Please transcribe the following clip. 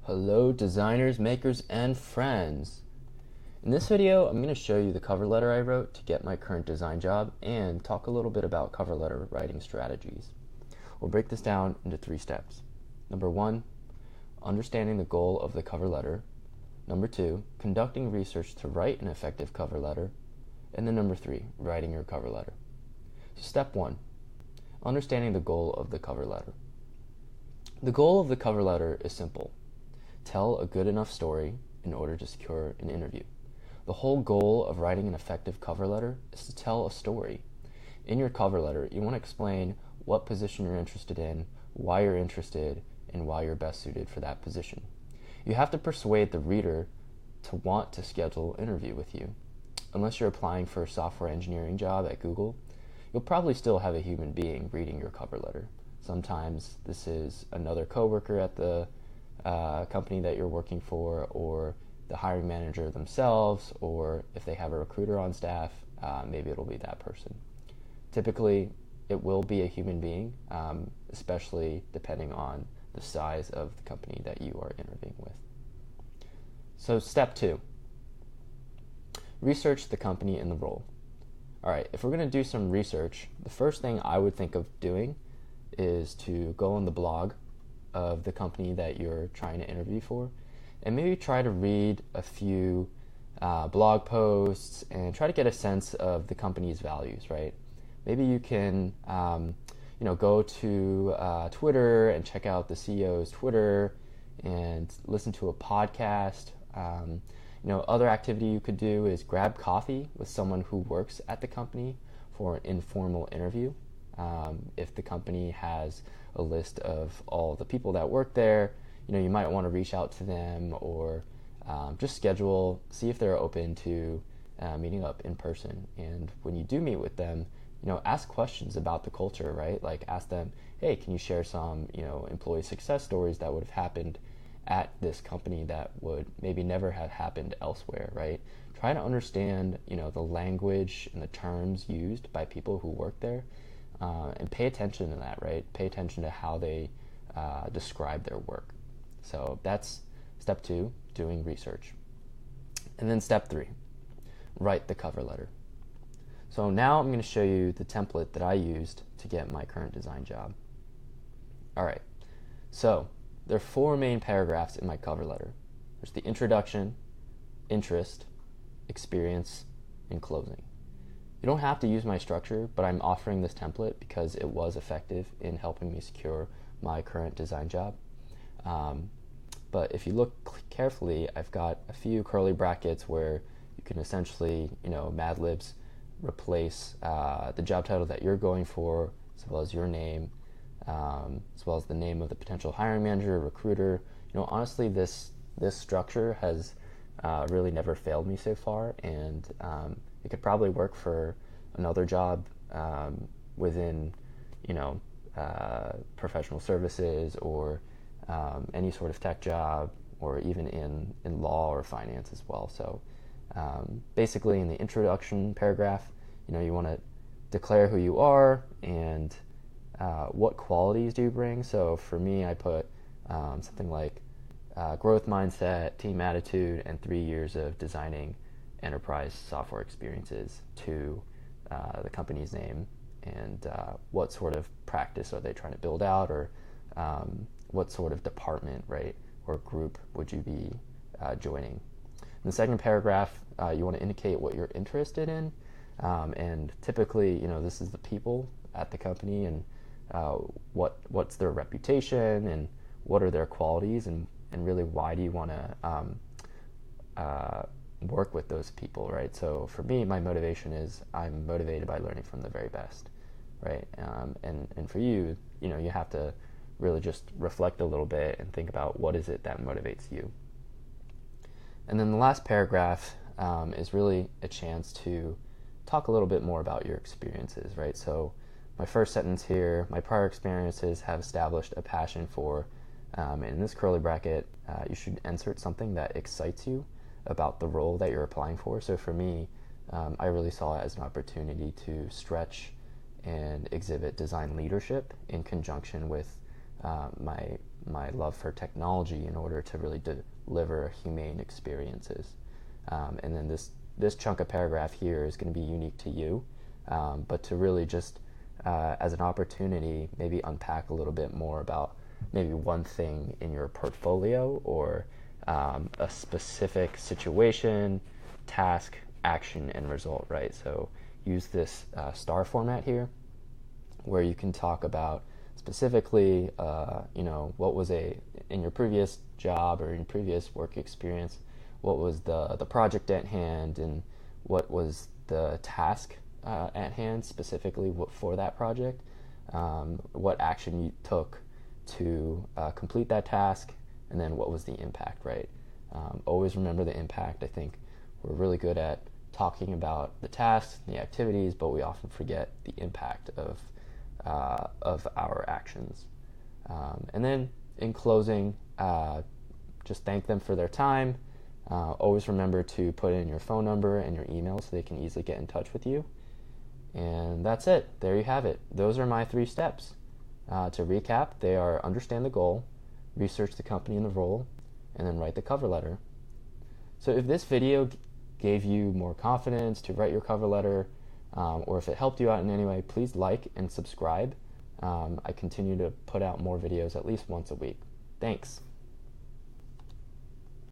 Hello designers, makers, and friends. In this video, I'm going to show you the cover letter I wrote to get my current design job and talk a little bit about cover letter writing strategies. We'll break this down into 3 steps. Number 1, understanding the goal of the cover letter. Number 2, conducting research to write an effective cover letter. And then number 3, writing your cover letter. So step 1, understanding the goal of the cover letter. The goal of the cover letter is simple. Tell a good enough story in order to secure an interview. The whole goal of writing an effective cover letter is to tell a story. In your cover letter, you want to explain what position you're interested in, why you're interested, and why you're best suited for that position. You have to persuade the reader to want to schedule an interview with you. Unless you're applying for a software engineering job at Google, you'll probably still have a human being reading your cover letter. Sometimes this is another coworker at the company that you're working for, or the hiring manager themselves, or if they have a recruiter on staff, maybe it'll be that person. Typically, it will be a human being, especially depending on the size of the company that you are interviewing with. So step 2, research the company and the role. All right, if we're going to do some research, the first thing I would think of doing is to go on the blog of the company that you're trying to interview for, and maybe try to read a few blog posts and try to get a sense of the company's values, right? Maybe you can go to Twitter and check out the CEO's Twitter and listen to a podcast. Other activity you could do is grab coffee with someone who works at the company for an informal interview. If the company has a list of all the people that work there, you might want to reach out to them, or just see if they're open to meeting up in person. And when you do meet with them, ask questions about the culture, right? Like ask them, hey, can you share some, employee success stories that would have happened at this company that would maybe never have happened elsewhere, right? Try to understand, the language and the terms used by people who work there. And pay attention to that, right? Pay attention to how they describe their work. So that's step 2, doing research. And then step 3, write the cover letter. So now I'm going to show you the template that I used to get my current design job. All right, so there are 4 main paragraphs in my cover letter. There's the introduction, interest, experience, and closing. You don't have to use my structure, but I'm offering this template because it was effective in helping me secure my current design job. But if you look carefully, I've got a few curly brackets where you can essentially, Mad Libs replace the job title that you're going for, as well as your name, as well as the name of the potential hiring manager, recruiter. Honestly, this structure has really never failed me so far, and it could probably work for another job within, professional services, or any sort of tech job, or even in law or finance as well. So basically in the introduction paragraph, you want to declare who you are and what qualities do you bring. So for me, I put something like growth mindset, team attitude, and 3 years of designing enterprise software experiences to the company's name, and what sort of practice are they trying to build out, or what sort of department, right, or group would you be joining. In the second paragraph, you want to indicate what you're interested in, and typically, this is the people at the company, and what's their reputation, and what are their qualities, and really why do you want to work with those people, right? So for me, my motivation is I'm motivated by learning from the very best, right? And for you, you have to really just reflect a little bit and think about what is it that motivates you. And then the last paragraph is really a chance to talk a little bit more about your experiences, right? So my first sentence here, my prior experiences have established a passion for, and in this curly bracket, you should insert something that excites you about the role that you're applying for. So for me, I really saw it as an opportunity to stretch and exhibit design leadership in conjunction with my love for technology in order to really deliver humane experiences. And then this chunk of paragraph here is going to be unique to you, but to really just as an opportunity, maybe unpack a little bit more about maybe one thing in your portfolio or a specific situation, task, action, and result, right? So use this star format here where you can talk about specifically, what was in your previous job or in your previous work experience, what was the project at hand and what was the task at hand specifically for that project, what action you took to complete that task, and then what was the impact, right? Always remember the impact. I think we're really good at talking about the tasks, the activities, but we often forget the impact of our actions. And then in closing, just thank them for their time. Always remember to put in your phone number and your email so they can easily get in touch with you. And that's it. There you have it. Those are my 3 steps. To recap, they are understand the goal, research the company and the role, and then write the cover letter. So if this video gave you more confidence to write your cover letter, or if it helped you out in any way, please like and subscribe. I continue to put out more videos at least once a week. Thanks.